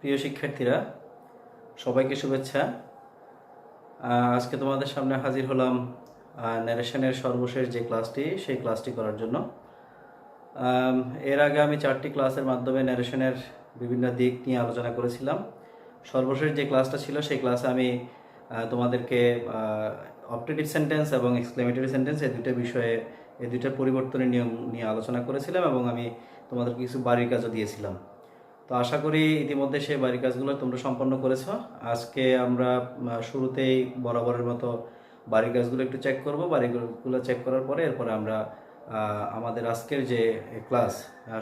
প্রিয় শিক্ষার্থীরা, সবাইকে শুভেচ্ছা। আজকে তোমাদের সামনে হাজির হলাম ন্যারেশনের সর্বশেষ যে ক্লাসটি, সেই ক্লাসটি করার জন্য। এর আগে আমি 4টি ক্লাসের মাধ্যমে ন্যারেশনের বিভিন্ন দিক নিয়ে আলোচনা করেছিলাম। সর্বশেষ যে ক্লাসটা ছিল, সেই ক্লাসে আমি তোমাদেরকে অপটেটিভ সেন্টেন্স এবং এক্সক্লেমেটরি সেন্টেন্স এই দুইটার পরিবর্তনের নিয়ম নিয়ে আলোচনা করেছিলাম এবং আমি তোমাদেরকে কিছু বাড়ির কাজও দিয়েছিলাম। তো আশা করি ইতিমধ্যে সেই বাড়ির কাজগুলো তোমরা সম্পন্ন করেছো। আজকে আমরা শুরুতেই বরাবরের মতো বাড়ির কাজগুলো একটু চেক করব। বাড়িগুলো চেক করার পরে এরপরে আমরা আমাদের আজকের যে ক্লাস,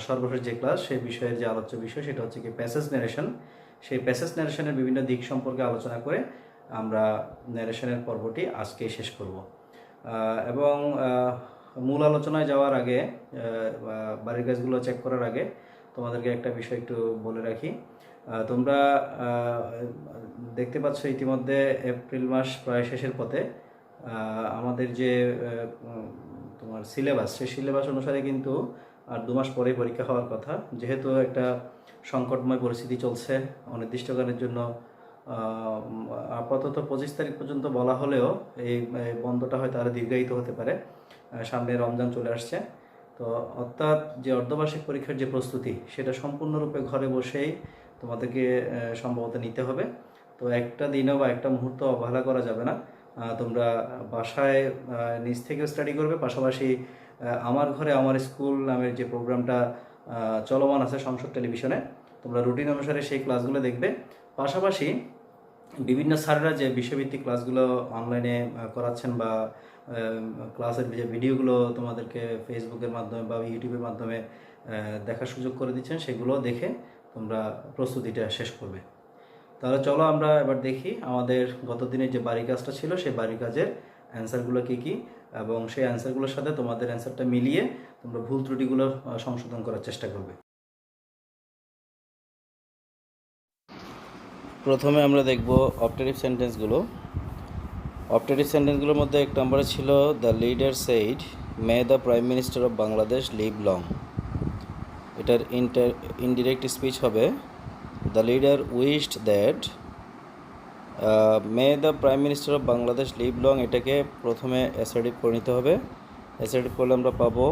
সর্বশেষ যে ক্লাস, সেই বিষয়ের যে আলোচ্য বিষয় সেটা হচ্ছে কি প্যাসেজ ন্যারেশন। সেই প্যাসেজ ন্যারেশনের বিভিন্ন দিক সম্পর্কে আলোচনা করে আমরা ন্যারেশনের পর্বটি আজকেই শেষ করব। এবং মূল আলোচনায় যাওয়ার আগে, বাড়ির কাজগুলো চেক করার আগে তোমাদেরকে একটা বিষয় একটু বলে রাখি। তোমরা দেখতে পাচ্ছ ইতিমধ্যে এপ্রিল মাস প্রায় শেষের পথে। আমাদের যে তোমার সিলেবাস, সেই সিলেবাস অনুসারে কিন্তু আর 2 মাস পরেই পরীক্ষা হওয়ার কথা। যেহেতু একটা সংকটময় পরিস্থিতি চলছে, অনির্দিষ্টকালের জন্য আপাতত 25 তারিখ পর্যন্ত বলা হলেও এই বন্ধটা হয়তো আরও দীর্ঘায়িত হতে পারে। সামনে রমজান চলে আসছে। তো অর্থাৎ যে অর্ধবার্ষিক পরীক্ষার যে প্রস্তুতি, সেটা সম্পূর্ণরূপে ঘরে বসেই তোমাদেরকে সম্ভবত নিতে হবে। তো একটা দিনও বা একটা মুহূর্ত অবহেলা করা যাবে না। তোমরা বাসায় নিজ থেকে স্টাডি করবে, পাশাপাশি আমার ঘরে আমার স্কুল নামের যে প্রোগ্রামটা চলমান আছে সংসদ টেলিভিশনে, তোমরা রুটিন অনুসারে সেই ক্লাসগুলো দেখবে। পাশাপাশি বিভিন্ন স্যাররা যে বিষয়ভিত্তিক ক্লাসগুলো অনলাইনে করাচ্ছেন বা ক্লাসের যে ভিডিওগুলো তোমাদেরকে ফেসবুকের মাধ্যমে বা ইউটিউবের মাধ্যমে দেখার সুযোগ করে দিচ্ছেন, সেগুলো দেখে তোমরা প্রস্তুতিটা শেষ করবে। তাহলে চলো আমরা এবার দেখি আমাদের গত দিনের যে বাড়ি কাজটা ছিল, সেই বাড়ি কাজের অ্যান্সারগুলো কী কী, এবং সেই অ্যান্সারগুলোর সাথে তোমাদের অ্যান্সারটা মিলিয়ে তোমরা ভুল ত্রুটিগুলো সংশোধন করার চেষ্টা করবে। প্রথমে আমরা দেখব অপটেটিভ সেন্টেন্সগুলো। অপটেটিভ সেন্টেন্সগুলোর মধ্যে এক নম্বরে ছিল the leader said May the prime minister of Bangladesh live long. এটার ইনডিরেক্ট স্পিচ হবে the leader wished that may the prime minister of Bangladesh live long. এটাকে প্রথমে অ্যাসার্টিভ করে নিতে হবে। অ্যাসার্টিভ করলে আমরা পাবো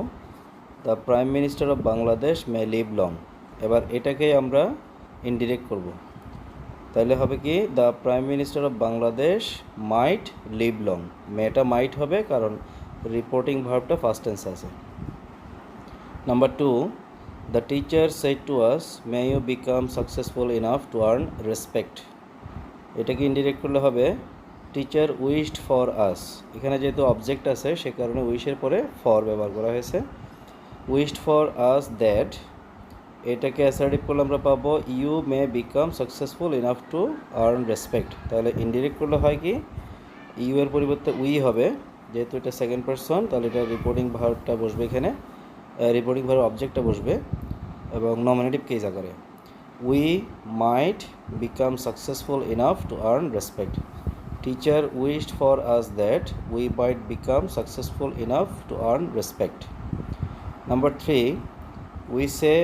the prime minister of Bangladesh may live long. এবার এটাকে আমরা ইনডিরেক্ট করব। তাহলে হবে কি the prime minister of Bangladesh might live long. মেটা মাইট হবে কারণ রিপোর্টিং ভার্বটা ফার্স্ট টেন্স আছে। Number 2, the teacher said to us may you become successful enough to earn respect. এটাকে ইনডিরেক্ট করলে হবে টিচার উইশড ফর আস। এখানে যেহেতু অবজেক্ট আছে সে কারণে উইশের পরে ফর ব্যবহার করা হয়েছে। উইশড ফর আস দ্যাট, এটাকে অ্যাসার্টিভ করলে আমরা পাবো you may become successful enough to earn respect. তাহলে ইনডিরেক্ট করলে হয় কি ইউ এর পরিবর্তে উই হবে, যেহেতু এটা সেকেন্ড পারসন, তাহলে এটা রিপোর্টিং ভার্বটা বসবে এখানে, রিপোর্টিং ভার্ব অবজেক্টটা বসবে এবং নমিনেটিভ কেস আকারে। We might become successful enough to earn respect. Teacher wished for us that we might become successful enough to earn respect. Number 3, we say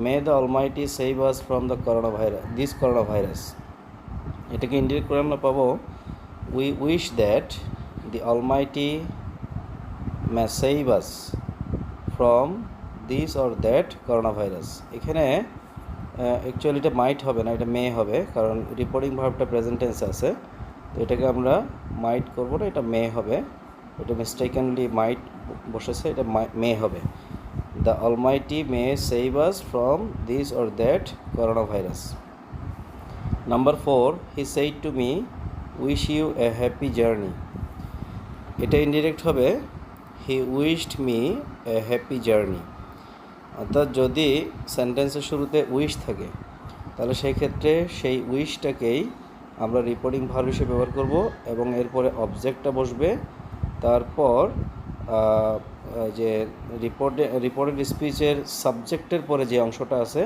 May the Almighty save us from the coronavirus. এটাকে indirect করে আমরা পাবো we wish that the Almighty may save us from this or that coronavirus. এখানে actually এটা মাইট হবে না, এটা মে হবে, কারণ রিপোর্টিং ভার্বটা প্রেজেন্ট টেন্স আছে। তো এটাকে আমরা মাইট করব না, এটা মে হবে। এটা মিস্টেকেনলি মাইট বসেছে, এটা মে হবে। The Almighty may save us from this or that coronavirus. Number 4, he said to me, wish you a happy journey. এটা ইনডিরেক্ট হবে he wished me a happy journey. অর্থাৎ যদি সেন্টেন্সের শুরুতে উইশ থাকে তাহলে সেই ক্ষেত্রে সেই উইশটাকেই আমরা রিপোর্টিং ভার্ব হিসেবে ব্যবহার করব এবং এরপরে অবজেক্টটা বসবে। তারপর যে রিপোর্টেড স্পিচের সাবজেক্টের পরে যে অংশটা আছে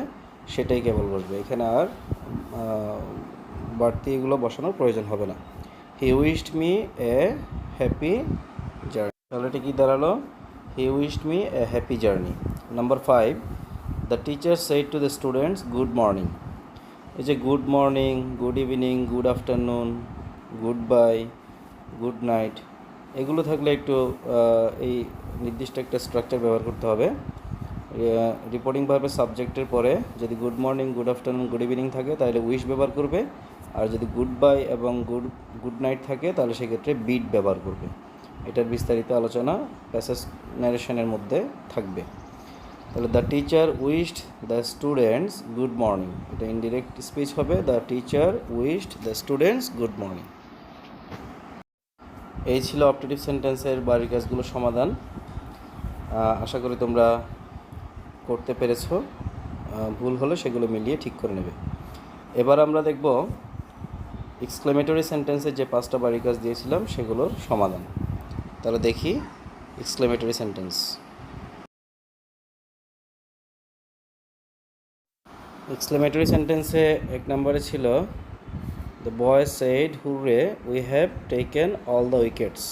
সেটাই কেবল বসবে। এখানে আর বাড়তি এগুলো বসানোর প্রয়োজন হবে না। He wished me a happy journey. তাহলে এটা কি দাঁড়ালো? He wished me a happy journey. Number 5, the teacher said to the students good morning. এই যে good morning, good evening, good afternoon, good bye, good night, এগুলো থাকলে একটু এই নির্দিষ্ট একটা স্ট্রাকচার ব্যবহার করতে হবে। রিপোর্টিং ভার্বের সাবজেক্টের পরে যদি good morning, good afternoon, good evening থাকে তাহলে উইশ ব্যবহার করবে, আর যদি গুড বাই এবং গুড নাইট থাকে তাহলে সেক্ষেত্রে বিড ব্যবহার করবে। এটার বিস্তারিত আলোচনা প্যাসেজ ন্যারেশনের মধ্যে থাকবে। তাহলে the teacher wished the students good morning, এটা ইনডিরেক্ট স্পিচ হবে। The teacher wished the students good morning. এই ছিল অপটেটিভ সেন্টেন্সের বাড়ির কাজগুলোর সমাধান। আশা করি তোমরা করতে পেরেছো। ভুল হলে সেগুলো মিলিয়ে ঠিক করে নেবে। এবার আমরা দেখব এক্সক্লেমেটরি সেন্টেন্সের যে 5টা বাড়ির কাজ দিয়েছিলাম সেগুলোর সমাধান। তাহলে দেখি এক্সক্লেমেটরি সেন্টেন্স। এক্সক্লেমেটরি সেন্টেন্সে 1 নম্বরে ছিল the boy said hurray we have taken all the wickets.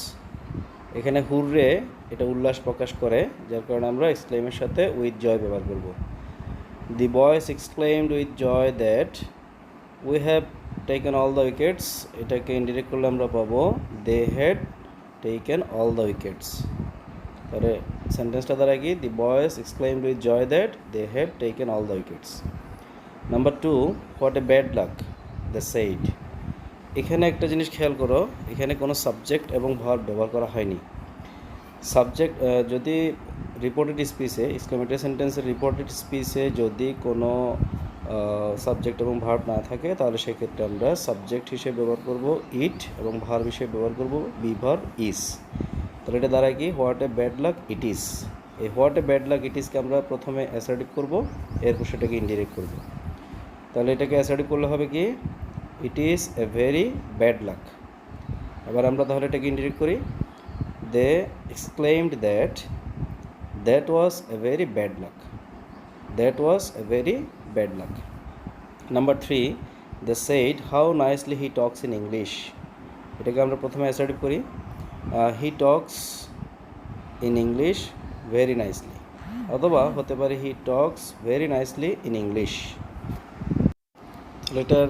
এখানে হুররে এটা উল্লাস প্রকাশ করে, যার কারণে আমরা এক্সক্লেমের সাথে উইথ জয় ব্যবহার করব। The boys exclaimed with joy that we have taken all the wickets, এটাকে ইনডিরেক্ট করলে আমরা পাবো they had taken all the wickets. তাহলে সেন্টেন্সটা দ্বারা কি, the boys exclaimed with joy that they had taken all the wickets. Number 2, what a bad luck the said. এখানে একটা জিনিস খেয়াল করো, এখানে কোনো সাবজেক্ট এবং ভার্ব ব্যবহার করা হয়নি। সাবজেক্ট যদি রিপোর্টেড স্পিচে, এক্সক্লেমেটরি সেন্টেন্সের রিপোর্টেড স্পিচে যদি কোনো সাবজেক্ট এবং ভার্ব না থাকে তাহলে সেক্ষেত্রে আমরা সাবজেক্ট হিসেবে ব্যবহার করব ইট এবং ভার্ব হিসেবে ব্যবহার করব বি ভার্ব ইজ। তাহলে এটা দ্বারা কি, what a bad lakh it is. এই হোয়াট এ ব্যাড লাক ইট ইজকে আমরা প্রথমে অ্যাসার্টিভ করব, এরপর সেটাকে ইনডিরেক্ট করব। তাহলে এটাকে অ্যাসার্টিভ করলে হবে কি, it is a very bad luck. এবার আমরা তাহলে এটাকে ইনডিরেক্ট করি, they exclaimed that that was a very bad luck, that was a very bad luck. Number 3, they said how nicely he talks in English. এটাকে আমরা প্রথমে assertive করি, he talks in English very nicely, অথবা হতে পারে he talks very nicely in English. এটার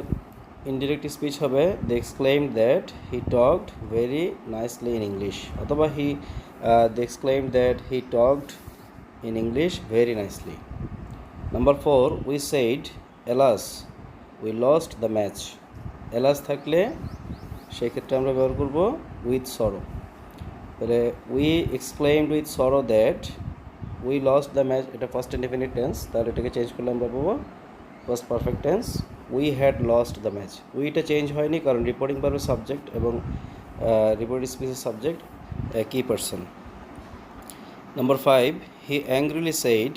indirect speech হবে they exclaimed that he talked very nicely in English, অথবা they exclaimed that he talked in English very nicely. Number 4, we said alas we lost the match. Alas থাকলে সেক্ষেত্রে আমরা ব্যবহার করব with sorrow. তাহলে we exclaimed with sorrow that we lost the match, এটা first indefinite tense. তাহলে এটাকে change করলে আমরা পাবো first perfect tense, we had lost the match. উইটা চেঞ্জ হয়নি কারণ রিপোর্টিং ভার্বের সাবজেক্ট এবং রিপোর্টিং স্পিচের সাবজেক্ট কি person. Number 5, he angrily said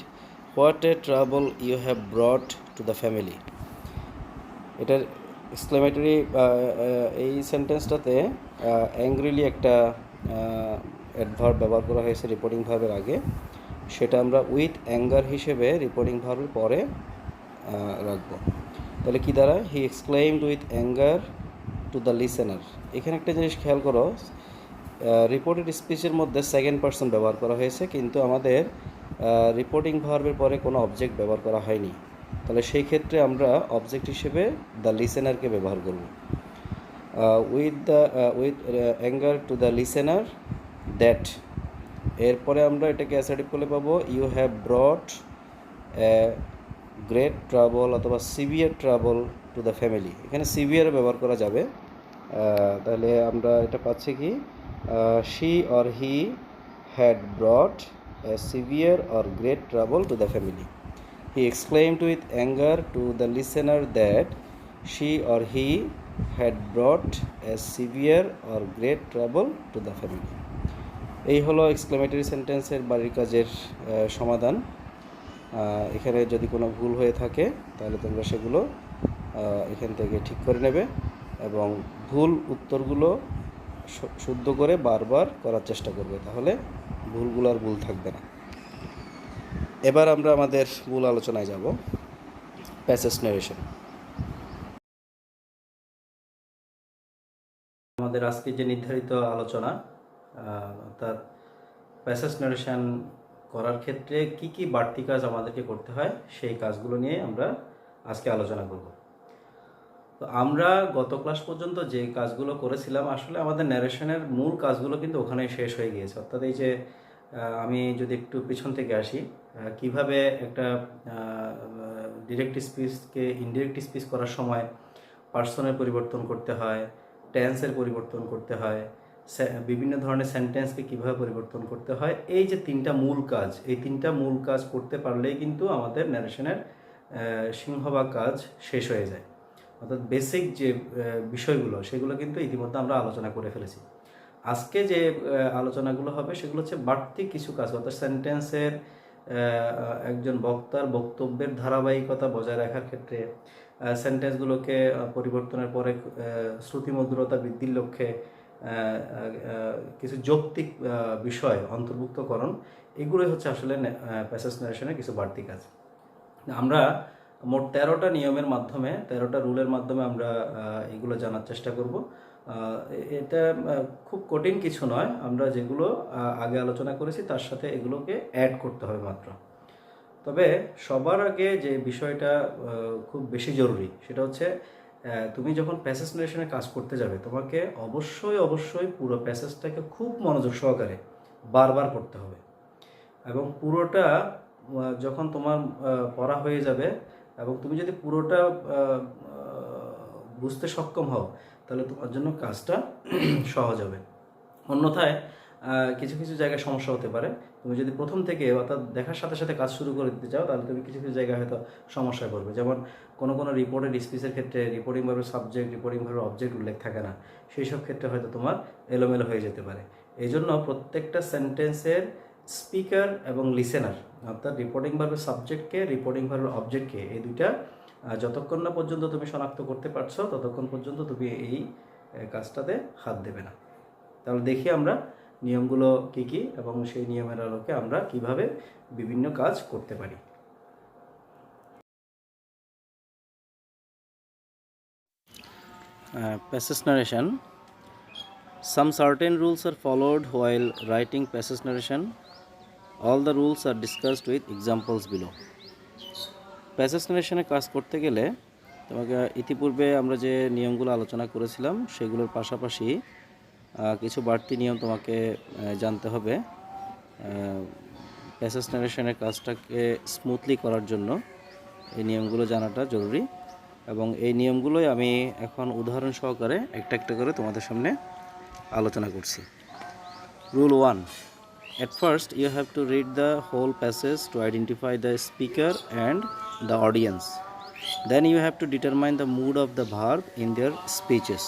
what a trouble you have brought to the family. এটার এক্সক্লেমেটরি এই সেন্টেন্সটাতে অ্যাংগ্রিলি একটা অ্যাডভার্ব ব্যবহার করা হয়েছে রিপোর্টিং ভার্বের আগে, সেটা আমরা উইথ অ্যাঙ্গার হিসেবে রিপোর্টিং ভার্বের পরে রাখবো। তাহলে কী দ্বারা, he exclaimed with anger to the listener. এখানে একটা জিনিস খেয়াল করো, রিপোর্টেড স্পিচের মধ্যে সেকেন্ড পারসন ব্যবহার করা হয়েছে, কিন্তু আমাদের রিপোর্টিং ভার্বের পরে কোনো অবজেক্ট ব্যবহার করা হয়নি। তাহলে সেই ক্ষেত্রে আমরা অবজেক্ট হিসেবে দ্য লিসেনারকে ব্যবহার করব। With anger to the listener that, এরপরে আমরা এটাকে অ্যাসার্টিভ করলে পাবো you have brought great trouble অথবা severe trouble to the family. এখানে সিভিয়ার ব্যবহার করা যাবে। তাহলে আমরা এটা পাচ্ছি কি, she or he had brought a severe or great trouble to the family. He exclaimed with anger to the listener that she or he had brought a severe or great trouble to the family. এই হলো exclamatory সেন্টেন্সের বাড়ির কাজের সমাধান। এখানে যদি কোনো ভুল হয়ে থাকে তাহলে তোমরা সেগুলো এখান থেকে ঠিক করে নেবে এবং ভুল উত্তরগুলো শুদ্ধ করে বারবার করার চেষ্টা করবে, তাহলে ভুলগুলো আর ভুল থাকবে না। এবার আমরা আমাদের মূল আলোচনায় যাব, প্যাসেজ ন্যারেশন। আমাদের আজকে যে নির্ধারিত আলোচনা, অর্থাৎ প্যাসেজ ন্যারেশন করার ক্ষেত্রে কি বাড়তি কাজ আমাদেরকে করতে হয় সেই কাজগুলো নিয়ে আমরা আজকে আলোচনা করব। তো আমরা গত ক্লাস পর্যন্ত যে কাজগুলো করেছিলাম আসলে আমাদের ন্যারেশনের মূল কাজগুলো কিন্তু ওখানেই শেষ হয়ে গিয়েছে। অর্থাৎ এই যে আমি যদি একটু পিছন থেকে আসি, কিভাবে একটা ডিরেক্ট স্পিচকে ইনডিরেক্ট স্পিচ করার সময় পার্সনের পরিবর্তন করতে হয়, টেন্সের পরিবর্তন করতে হয়, বিভিন্ন ধরনের সেন্টেন্সকে কিভাবে পরিবর্তন করতে হয়, এই যে তিনটা মূল কাজ, এই তিনটা মূল কাজ করতে পারলেই কিন্তু আমাদের ন্যারেশনের সিংহভাগ কাজ শেষ হয়ে যায়। অর্থাৎ বেসিক যে বিষয়গুলো সেগুলো কিন্তু ইতিমধ্যে আমরা আলোচনা করে ফেলেছি। আজকে যে আলোচনাগুলো হবে সেগুলো হচ্ছে বাড়তি কিছু কাজ, অর্থাৎ সেন্টেন্সের একজন বক্তার বক্তব্যের ধারাবাহিকতা বজায় রাখার ক্ষেত্রে সেন্টেন্সগুলোকে পরিবর্তনের পরে শ্রুতিমধুরতা বৃদ্ধির লক্ষ্যে কিছু যৌক্তিক বিষয় অন্তর্ভুক্তকরণ, এগুলোই হচ্ছে আসলে প্যাসেজ ন্যারেশনের কিছু বাড়তি কাজ। আমরা মোট 13টা নিয়মের মাধ্যমে, 13টা রুলের মাধ্যমে আমরা এগুলো জানার চেষ্টা করব। এটা খুব কঠিন কিছু নয়, আমরা যেগুলো আগে আলোচনা করেছি তার সাথে এগুলোকে অ্যাড করতে হবে মাত্র। তবে সবার আগে যে বিষয়টা খুব বেশি জরুরি সেটা হচ্ছে তুমি যখন প্যাসেজ ন্যারেশনে কাজ করতে যাবে তোমাকে অবশ্যই পুরো প্যাসেজটাকে খুব মনোযোগ সহকারে বারবার পড়তে হবে, এবং পুরোটা যখন তোমার পড়া হয়ে যাবে এবং তুমি যদি পুরোটা বুঝতে সক্ষম হও তাহলে তোমার জন্য কাজটা সহজ হবে। অন্যথায় কিছু কিছু জায়গায় সমস্যা হতে পারে। তুমি যদি প্রথম থেকে অর্থাৎ দেখার সাথে সাথে কাজ শুরু করে দিতে চাও তাহলে তুমি কিছু কিছু জায়গায় হয়তো সমস্যায় পড়বে। যেমন কোনো রিপোর্টেড স্পিচের ক্ষেত্রে রিপোর্টিং ভার্বের সাবজেক্ট, রিপোর্টিং ভার্বের অবজেক্ট উল্লেখ থাকে না, সেই সব ক্ষেত্রে হয়তো তোমার এলোমেলো হয়ে যেতে পারে। এই জন্য প্রত্যেকটা সেন্টেন্সের স্পিকার এবং লিসেনার, অর্থাৎ রিপোর্টিং ভার্বের সাবজেক্টকে, রিপোর্টিং ভার্বের অবজেক্টকে, এই দুইটা যতক্ষণ না পর্যন্ত তুমি শনাক্ত করতে পারছো ততক্ষণ পর্যন্ত তুমি এই কাজটাতে হাত দেবে না। তাহলে দেখি আমরা নিয়মগুলো কী কী এবং সেই নিয়মের আলোকে আমরা কিভাবে বিভিন্ন কাজ করতে পারি। Passage narration. Some certain rules are followed while writing passage narration. All the rules are discussed with examples below. Passage ন্যারেশনে কাজ করতে গেলে তোমাকে ইতিপূর্বে আমরা যে নিয়মগুলো আলোচনা করেছিলাম সেগুলোর পাশাপাশি কিছু বাড়তি নিয়ম তোমাকে জানতে হবে। প্যাসেজ ন্যারেশনের কাজটাকে স্মুথলি করার জন্য এই নিয়মগুলো জানাটা জরুরি, এবং এই নিয়মগুলোই আমি এখন উদাহরণ সহকারে একটা একটা করে তোমাদের সামনে আলোচনা করছি। Rule 1. At first you have to read the whole passage to identify the speaker and the audience. Then you have to determine the mood of the verb in their speeches.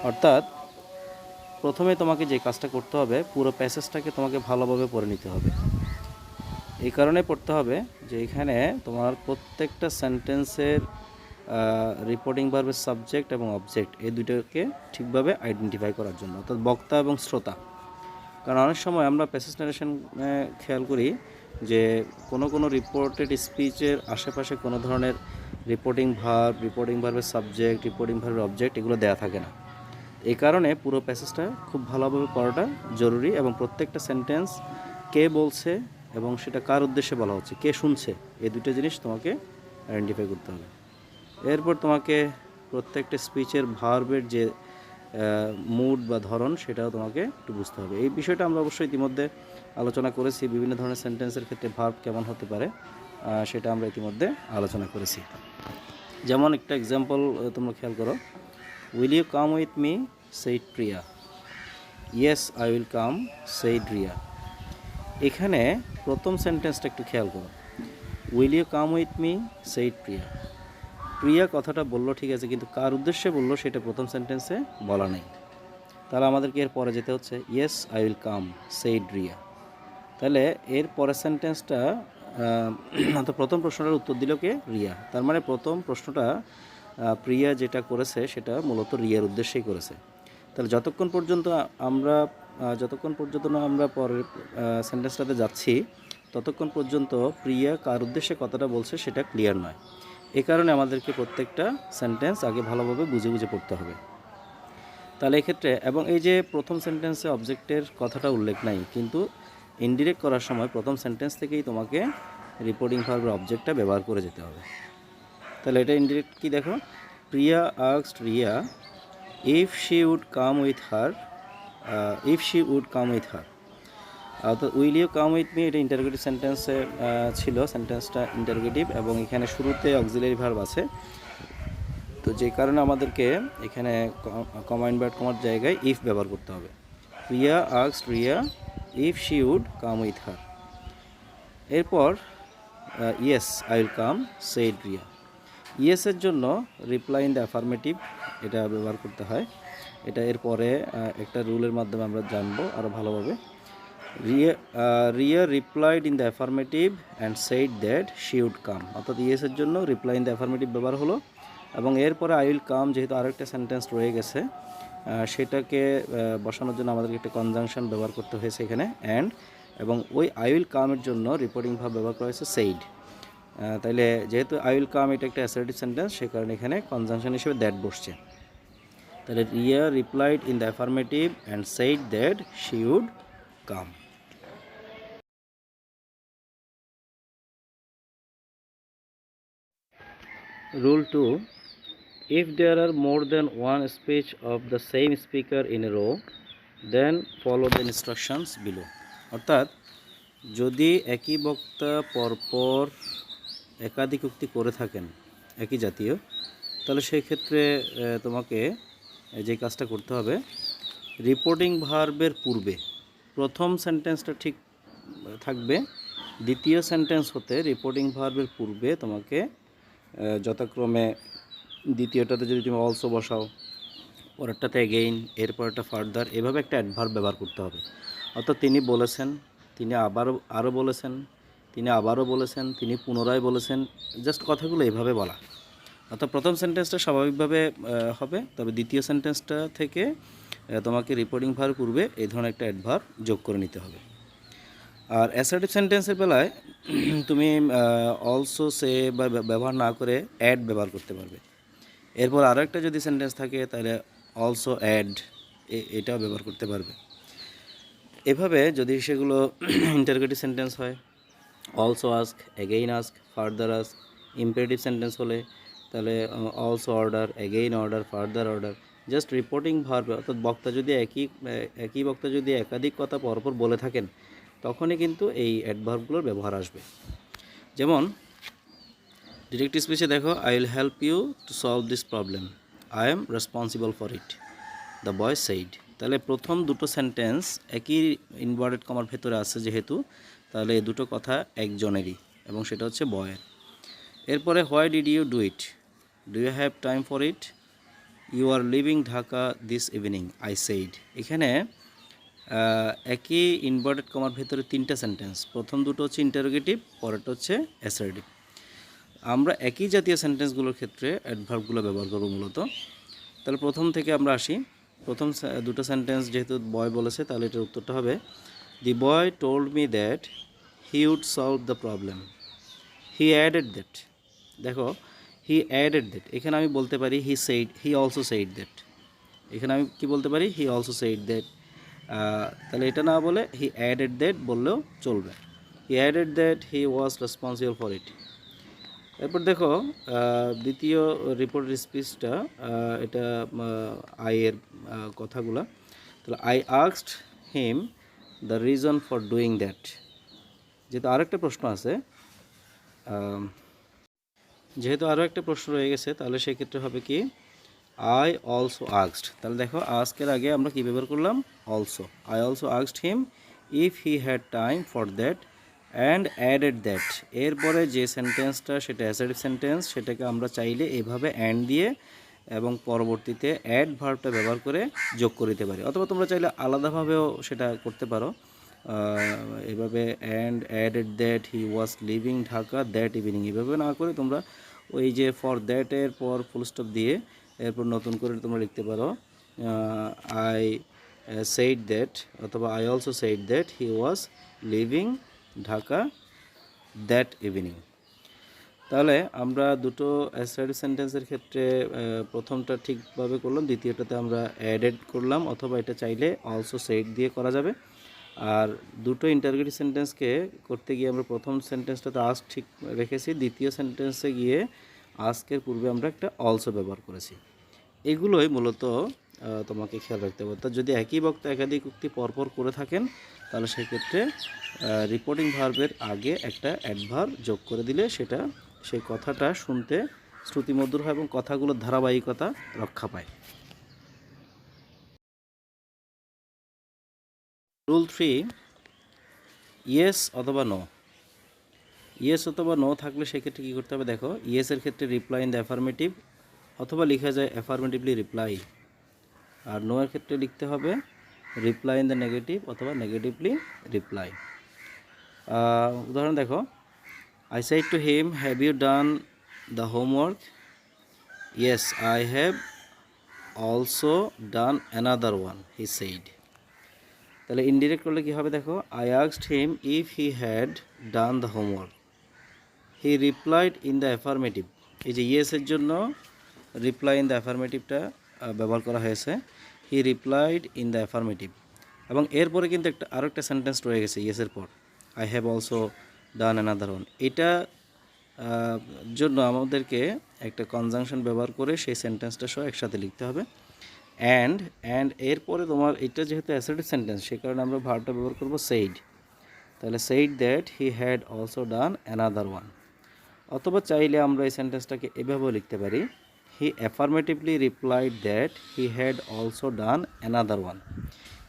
অর্থাৎ প্রথমে তোমাকে যে কাজটা করতে হবে পুরো প্যাসেজটাকে তোমাকে ভালোভাবে পড়ে নিতে হবে। এই কারণে পড়তে হবে যে এখানে তোমার প্রত্যেকটা সেন্টেন্সের রিপোর্টিং ভার্বের সাবজেক্ট এবং অবজেক্ট এই দুটোকে ঠিকভাবে আইডেন্টিফাই করার জন্য, অর্থাৎ বক্তা এবং শ্রোতা। কারণ অনেক সময় আমরা প্যাসেজ ন্যারেশনে খেয়াল করি যে কোনো রিপোর্টেড স্পিচের আশেপাশে কোনো ধরনের রিপোর্টিং ভার্বের সাবজেক্ট, রিপোর্টিং ভার্বের অবজেক্ট এগুলো দেওয়া থাকে না। এই কারণে পুরো প্যাসেজটা খুব ভালোভাবে পড়াটা জরুরি, এবং প্রত্যেকটা সেন্টেন্স কে বলছে এবং সেটা কার উদ্দেশ্যে বলা হচ্ছে, কে শুনছে, এই দুটো জিনিস তোমাকে আইডেন্টিফাই করতে হবে। এরপর তোমাকে প্রত্যেকটা স্পিচের ভার্বের যে মুড বা ধরন সেটাও তোমাকে একটু বুঝতে হবে। এই বিষয়টা আমরা অবশ্যই ইতিমধ্যে আলোচনা করেছি, বিভিন্ন ধরনের সেন্টেন্সের ক্ষেত্রে ভার্ব কেমন হতে পারে সেটা আমরা ইতিমধ্যে আলোচনা করেছি। যেমন একটা এক্সাম্পল তোমরা খেয়াল করো, will you come with me said Priya. Yes I will come said Riya. এখানে প্রথম সেন্টেন্সটা একটু খেয়াল করো, will you come with me said Priya. Priya কথাটা বললো ঠিক আছে, কিন্তু কার উদ্দেশ্যে বললো সেটা প্রথম সেন্টেন্সে বলা নেই। তাহলে আমাদেরকে এর পরে যেতে হচ্ছে, yes I will come said Riya. তাহলে এর পরের সেন্টেন্সটা প্রথম প্রশ্নটার উত্তর দিল কে? রিয়া। তার মানে প্রথম প্রশ্নটা প্রিয়া যেটা করেছে সেটা মূলত রিয়ার উদ্দেশ্যেই করেছে। তাহলে যতক্ষণ পর্যন্ত আমরা পরের সেন্টেন্সটাতে যাচ্ছি ততক্ষণ পর্যন্ত প্রিয়া কার উদ্দেশ্যে কথাটা বলছে সেটা ক্লিয়ার নয়। এই কারণে আমাদেরকে প্রত্যেকটা সেন্টেন্স আগে ভালোভাবে বুঝে পড়তে হবে। তাহলে এক্ষেত্রে, এবং এই যে প্রথম সেন্টেন্সে অবজেক্টের কথাটা উল্লেখ নাই, কিন্তু ইনডিরেক্ট করার সময় প্রথম সেন্টেন্স থেকেই তোমাকে রিপোর্টিং ভার্বের অবজেক্টটা ব্যবহার করে যেতে হবে। তাহলে এটা ইনডিরেক্ট কি দেখো, Priya asked Riya if she would come with her অর্থাৎ will you come with me, এটা ইন্টারোগেটিভ সেন্টেন্সে ছিল, সেন্টেন্সটা ইন্টারোগেটিভ এবং এখানে শুরুতে অক্সিলারি ভার্ব আছে। তো যে কারণে আমাদেরকে এখানে কমা ইনভার্ট কমার জায়গায় ইফ ব্যবহার করতে হবে। Priya asked Riya if she would come with her. এরপর yes I will come said Riya. ইয়েসের জন্য রিপ্লাই ইন দ্য অ্যাফার্মেটিভ এটা ব্যবহার করতে হয়। এটা এরপরে একটা রুলের মাধ্যমে আমরা জানবো আরও ভালোভাবে। Riya replied in the affirmative and said that she would come, অর্থাৎ ইয়েসের জন্য রিপ্লাই ইন দ্য অ্যাফার্মেটিভ ব্যবহার হলো এবং এরপরে আই উইল কাম যেহেতু আরেকটা সেন্টেন্স রয়ে গেছে সেটাকে বসানোর জন্য আমাদেরকে একটা কনজাংশন ব্যবহার করতে হয়েছে এখানে অ্যান্ড, এবং ওই আই উইল কামের জন্য রিপোর্টিং ভাব ব্যবহার করা হয়েছে সেইড। তাইলে যেহেতু আই উইল কাম এটা একটা অ্যাসার্টিভ সেন্টেন্স সে কারণে এখানে কনজাংশন হিসেবে দ্যাট বসছে। তাহলে Riya replied in the affirmative and said that she would come. Rule 2. If there are more than one speech of the same speaker in a row, then follow the instructions below. অর্থাৎ যদি একই বক্তা পরপর একাধিক উক্তি করে থাকেন একই জাতীয়, তাহলে সেই ক্ষেত্রে তোমাকে যে কাজটা করতে হবে, রিপোর্টিং ভার্বের পূর্বে প্রথম সেন্টেন্সটা ঠিক থাকবে, দ্বিতীয় সেন্টেন্স হতে রিপোর্টিং ভার্বের পূর্বে তোমাকে যথাক্রমে দ্বিতীয়টাতে যদি তুমি অলসো বসাও, পরেরটাতে এগেইন, এরপরটা ফার্দার, এভাবে একটা অ্যাডভার্ব ব্যবহার করতে হবে। অর্থাৎ তিনি বলেছেন, তিনি আরও বলেছেন, তিনি আবারও বলেছেন, তিনি পুনরায় বলেছেন, জাস্ট কথাগুলো এভাবে বলা। অর্থাৎ প্রথম সেন্টেন্সটা স্বাভাবিকভাবে হবে, তবে দ্বিতীয় সেন্টেন্সটা থেকে তোমাকে রিপোর্টিং ভার্ব পূর্বে এই ধরনের একটা অ্যাডভার্ব যোগ করে নিতে হবে। আর অ্যাসার্টিভ সেন্টেন্সের বেলায় তুমি অলসো সে বা ব্যবহার না করে অ্যাড ব্যবহার করতে পারবে। এরপর আরও একটা যদি সেন্টেন্স থাকে তাহলে অলসো অ্যাড এটাও ব্যবহার করতে পারবে। এভাবে যদি সেগুলো ইন্টারোগেটিভ সেন্টেন্স হয়, also ask, again ask, further ask. Imperative sentence হলে তাহলে also order, again order, further order. Just reporting verb, অর্থাৎ বক্তা যদি একই বক্তা যদি একাধিক কথা পরপর বলে থাকেন তখনই কিন্তু এই অ্যাডভার্বগুলোর ব্যবহার আসবে। যেমন ডিরেক্ট স্পিচে দেখো, I will help you to solve this problem, I am responsible for it, the boy said. তাহলে প্রথম দুটো সেন্টেন্স একই ইনভার্টেড কমার ভেতরে আছে যেহেতু, তাহলে এই দুটো কথা একজনেরই এবং সেটা হচ্ছে বয়ের। এরপরে why did you do it, do you have time for it, you are leaving Dhaka this evening, I said. এখানে একই ইনভার্টেড কমার ভেতরে তিনটা সেন্টেন্স, প্রথম দুটো হচ্ছে ইন্টারোগেটিভ, পরেরটা হচ্ছে অ্যাসার্টিভ। আমরা একই জাতীয় সেন্টেন্সগুলোর ক্ষেত্রে অ্যাডভার্বগুলো ব্যবহার করব মূলত। তাহলে প্রথম থেকে আমরা আসি। প্রথম দুটো সেন্টেন্স যেহেতু বয় বলেছে তাহলে এটার উত্তরটা হবে, the boy told me that he would solve the problem, he added that. দেখো হি অ্যাডেড দ্যাট, এখানে আমি বলতে পারি he said, he also said that. এখানে আমি কি বলতে পারি, হি অলসো সেইড দ্যাট। তাহলে এটা না বলে হি অ্যাডেড দ্যাট বললেও চলবে। হি added that he was responsible for ইট। এরপর দেখো দ্বিতীয় রিপোর্টের স্পিচটা, এটা আইয়ের কথাগুলো। তাহলে I asked him the reason for doing that. যেহেতু আরও একটা প্রশ্ন আছে, যেহেতু আরও একটা প্রশ্ন রয়ে গেছে তাহলে সেক্ষেত্রে হবে কি, আই অলসো আস্কড। তাহলে দেখো আস্কের আগে আমরা কী ব্যবহার করলাম, also. I also asked him if he had time for that and added that. এরপরে যে সেন্টেন্সটা সেটা অ্যাসার্টিভ সেন্টেন্স, সেটাকে আমরা চাইলে এইভাবে অ্যান্ড দিয়ে এবং পরবর্তীতে অ্যাড ভার্বটা ব্যবহার করে যোগ করে দিতে পারি, অথবা তোমরা চাইলে আলাদাভাবেও সেটা করতে পারো। এভাবে and added that he was living Dhaka that evening, এভাবে না করে তোমরা ওই যে ফর দ্যাটের পর ফুল স্টপ দিয়ে এরপর নতুন করে তোমরা লিখতে পারো আই সেইড দ্যাট, অথবা I also said that he was living Dhaka that evening. তাহলে আমরা দুটো অ্যাসার্টিভ সেন্টেন্সের ক্ষেত্রে প্রথমটা ঠিকভাবে করলাম, দ্বিতীয়টাতে আমরা অ্যাডেড করলাম, অথবা এটা চাইলে অলসো সেইড দিয়ে করা যাবে। আর দুটো ইন্টারোগেটিভ সেন্টেন্সকে করতে গিয়ে আমরা প্রথম সেন্টেন্সটাতে আস্ক ঠিক রেখেছি, দ্বিতীয় সেন্টেন্সে গিয়ে আজকের পূর্বে আমরা একটা অলসো ব্যবহার করেছি। এগুলোই মূলত তোমাকে খেয়াল রাখতে হবে। অর্থাৎ যদি একই বক্তা একাধিক উক্তি পরপর করে থাকেন তাহলে সেক্ষেত্রে রিপোর্টিং ভার্বের আগে একটা অ্যাডভার্ব যোগ করে দিলে সেটা সেই কথাটা শুনতে শ্রুতিমধুর হয় এবং কথাগুলোর ধারাবাহিকতা রক্ষা পায়। রুল 3, ইয়েস অথবা নো। ইয়েস অথবা নো থাকলে সেক্ষেত্রে কী করতে হবে দেখো, ইয়েসের ক্ষেত্রে রিপ্লাই ইন দ্য অ্যাফার্মেটিভ অথবা লেখা যায় অ্যাফার্মেটিভলি রিপ্লাই, আর নো এর ক্ষেত্রে লিখতে হবে রিপ্লাই ইন দ্য নেগেটিভ অথবা নেগেটিভলি রিপ্লাই। উদাহরণ দেখো, I said to him, have you done the homework? Yes I have also done another one, he said. তাহলে ইনডিরেক্ট করলে কী হবে দেখো, I asked him if he had done the homework, he replied in the affirmative. এই যে ইয়েসের জন্য reply in the অ্যাফার্মেটিভটা ব্যবহার করা হয়েছে, হি রিপ্লাইড ইন দ্য অ্যাফার্মেটিভ। এবং এরপরে কিন্তু আরও একটা সেন্টেন্স রয়ে গেছে ইয়েসের পর, I have also done another one. এটা জন্য আমাদেরকে একটা কনজাংশন ব্যবহার করে সেই সেন্টেন্সটা সহ একসাথে লিখতে হবে। অ্যান্ড এরপরে তোমার এটা যেহেতু অ্যাসার্টিভ সেন্টেন্স সে কারণে আমরা ভার্বটা ব্যবহার করব সেইড। তাহলে said that he had also done another one. অথবা চাইলে আমরা এই সেন্টেন্সটাকে এভাবেও লিখতে পারি, he affirmatively replied that he had also done another one.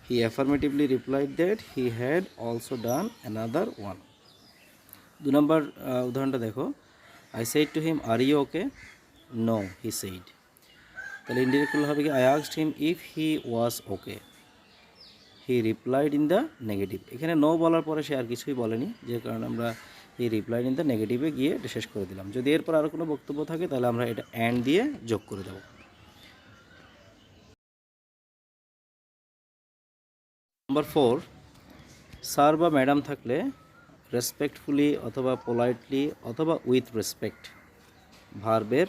He affirmatively replied that he had also done another one. 2 number উদাহরণটা দেখো, I said to him are you okay? No he said. তাহলে indirect করলে হবে কি, I asked him if he was okay, he replied in the negative. এখানে no বলার পরে সে আর কিছুই বলেনি, যে কারণে আমরা হি রিপ্লাইড ইন দ্য নেগেটিভে গিয়ে এটা শেষ করে দিলাম। যদি এরপর আরও কোনো বক্তব্য থাকে তাহলে আমরা এটা অ্যান্ড দিয়ে যোগ করে দেব। নাম্বার 4, স্যার বা ম্যাডাম থাকলে রেসপেক্টফুলি অথবা পোলাইটলি অথবা উইথ রেসপেক্ট ভার্বের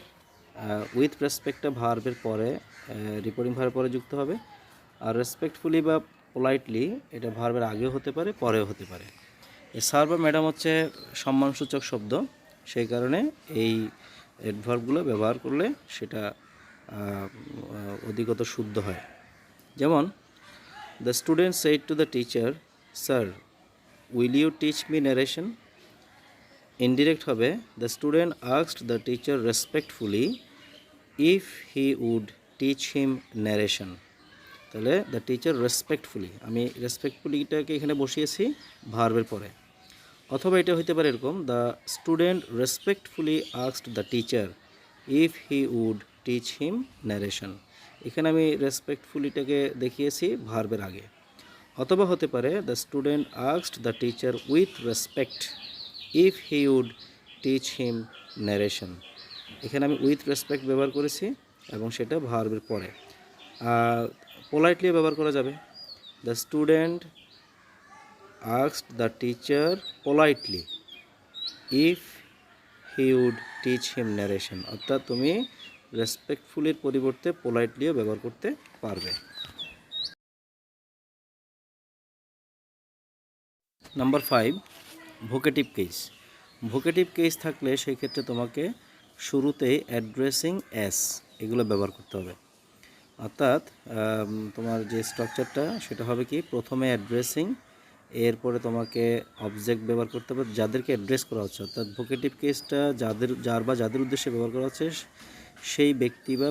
উইথ রেসপেক্টটা ভার্বের পরে রিপোর্টিং ভার্বের পরে যুক্ত হবে, আর রেসপেক্টফুলি বা পোলাইটলি এটা ভার্বের আগেও হতে পারে পরেও হতে পারে। স্যার বা ম্যাডাম হচ্ছে সম্মানসূচক শব্দ, সেই কারণে এই অ্যাডভার্বগুলো ব্যবহার করলে সেটা অধিকতর শুদ্ধ হয়। যেমন, the student said to the teacher, sir will you teach me narration. Indirect হবে, the student asked the teacher respectfully if he would teach him narration. তাহলে দ্য টিচার রেসপেক্টফুলি, আমি রেসপেক্টফুলিটাকে এখানে বসিয়েছি ভার্বের পরে। অথবা এটা হইতে পারে এরকম, the student respectfully asked the teacher if he would teach him narration. এখানে আমি রেসপেক্টফুলিটাকে দেখিয়েছি ভার্বের আগে। অথবা হতে পারে, the student asked the teacher with respect if he would teach him narration. এখানে আমি উইথ রেসপেক্ট ব্যবহার করেছি এবং সেটা ভার্বের পরে। পোলাইটলি ব্যবহার করা যাবে, the student asked the teacher politely if he would teach him narration। অর্থাৎ তুমি রেসপেক্টফুলির পরিবর্তে পোলাইটলিও ব্যবহার করতে পারবে। Number 5, vocative case. Vocative case থাকলে সেই ক্ষেত্রে তোমাকে শুরুতেই অ্যাড্রেসিং এস এগুলো ব্যবহার করতে হবে। অর্থাৎ তোমার যে স্ট্রাকচারটা সেটা হবে কি, প্রথমে অ্যাড্রেসিং, এরপরে তোমাকে অবজেক্ট ব্যবহার করতে হবে যাদেরকে অ্যাড্রেস করা হচ্ছে। অর্থাৎ ভোকেটিভ কেসটা যাদের উদ্দেশ্যে ব্যবহার করা হচ্ছে সেই ব্যক্তি বা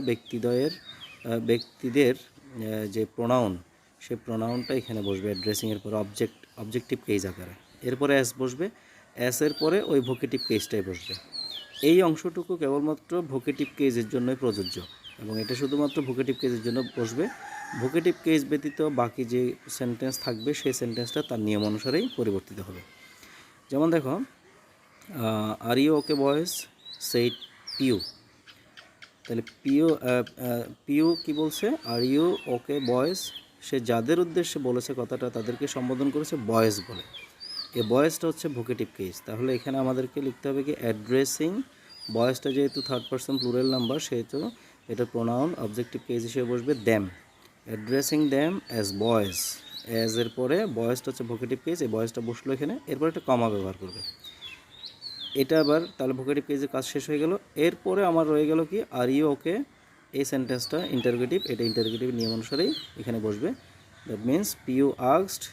ব্যক্তিদের যে প্রোনাউন, সেই প্রোনাউনটা এখানে বসবে অ্যাড্রেসিংয়ের পরে অবজেক্টিভ কেস আকারে। এরপরে অ্যাস বসবে, অ্যাসের পরে ওই ভোকেটিভ কেসটাই বসবে। এই অংশটুকু কেবলমাত্র ভোকেটিভ কেসের জন্যই প্রযোজ্য এবং এটা শুধুমাত্র ভোকেটিভ কেসের জন্য বসবে। ভোকেটিভ কেস ব্যতীত বাকি যে সেন্টেন্স থাকবে সেই সেন্টেন্সটা তার নিয়ম অনুসারেই পরিবর্তিত হবে। যেমন দেখো, are you okay boys said Piu. তাহলে পিউ কি বলছে, আর ইউ ওকে বয়েজ, সে যাদের উদ্দেশ্যে বলেছে কথাটা তাদেরকে সম্বোধন করেছে বয়েজ বলে। এই বয়েজটা হচ্ছে ভোকেটিভ কেস। তাহলে এখানে আমাদেরকে লিখতে হবে কি, অ্যাড্রেসিং, বয়েজটা যেহেতু থার্ড পারসন প্লুরাল নাম্বার সেহেতু এটা প্রোনাউন অবজেক্টিভ কেস হিসেবে বসবে them. Addressing them as boys, as এর পরে বয়েজটা হচ্ছে ভোকেটিভ কেস, এই বয়েজটা বসলো এখানে, এরপর একটা কমা ব্যবহার করবে। এটা আবার তাহলে ভোকেটিভ কেজের কাজ শেষ হয়ে গেল। এরপরে আমার রয়ে গেল কি আর ইউ ওকে, এই সেন্টেন্সটা ইন্টারোগেটিভ, এটা ইন্টারোগেটিভ নিয়ম অনুসারেই এখানে বসবে। That means Piu asked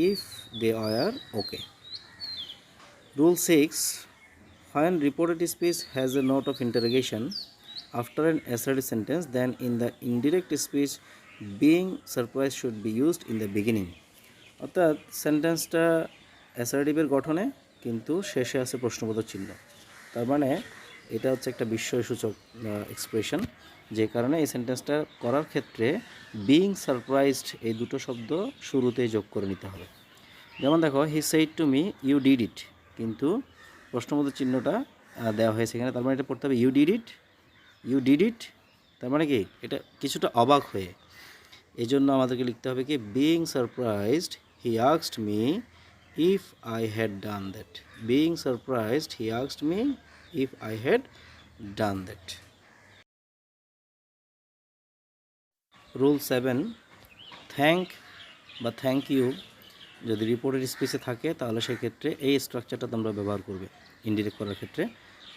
if they are okay. Rule 6, when reported speech has a note of interrogation after an assertive sentence, then in the indirect speech being surprised should be used in the beginning. অর্থাৎ সেন্টেন্সটা অ্যাসার্টিভের গঠনে কিন্তু শেষে আছে প্রশ্নবোধক চিহ্ন। তার মানে এটা হচ্ছে একটা বিস্ময়সূচক এক্সপ্রেশন, যে কারণে এই সেন্টেন্সটা করার ক্ষেত্রে বিইং সারপ্রাইজড এই দুটো শব্দ শুরুতেই যোগ করে নিতে হবে। যেমন দেখো, he said to me you did it, কিন্তু প্রশ্নবোধক চিহ্নটা দেওয়া হয়েছে এখানে, তার মানে এটা পড়তে হবে you did it, you did it, তার মানে কি এটা কিছুটা অবাক হয়ে। এই জন্য আমাদেরকে লিখতে হবে কি being surprised he asked me if I had done that, being surprised he asked me if I had done that. Rule 7, thank বা থ্যাংক ইউ যদি রিপোর্টেড স্পিচে থাকে তাহলে সেক্ষেত্রে এই স্ট্রাকচারটা তোমরা ব্যবহার করবে ইনডিরেক্ট করার ক্ষেত্রে।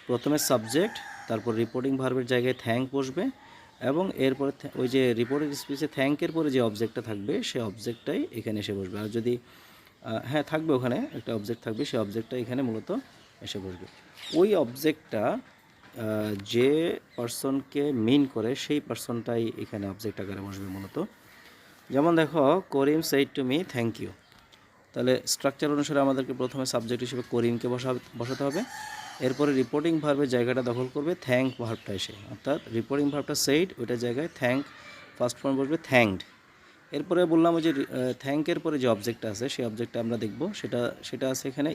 প্রথমে সাবজেক্ট, তারপর রিপোর্টিং ভার্বের জায়গায় থ্যাঙ্ক বসবে, এবং এরপরে ওই যে রিপোর্টেড স্পিচে থ্যাঙ্কের পরে যে অবজেক্টটা থাকবে সেই অবজেক্টটাই এখানে এসে বসবে। আর যদি হ্যাঁ থাকবে, ওখানে একটা অবজেক্ট থাকবে, সেই অবজেক্টটা এখানে মূলত এসে বসবে। ওই অবজেক্টটা যে পার্সনকে মিন করে সেই পার্সনটাই এখানে অবজেক্ট আকারে বসবে মূলত। যেমন দেখো, Karim said to me thank you, তাহলে স্ট্রাকচার অনুসারে আমাদেরকে প্রথমে সাবজেক্ট হিসেবে করিমকে বসাতে হবে, এরপরে রিপোর্টিং ভার্বের জায়গাটা দখল করবে থ্যাঙ্ক ভার্বটা এসে, অর্থাৎ রিপোর্টিং ভার্বটা সেইড, ওইটার জায়গায় থ্যাঙ্ক ফার্স্ট ফর্ম বসবে থ্যাঙ্কড। এরপরে বললাম ওই যে থ্যাঙ্কের পরে যে অবজেক্টটা আছে সেই অবজেক্টটা আমরা দেখব, সেটা আছে এখানে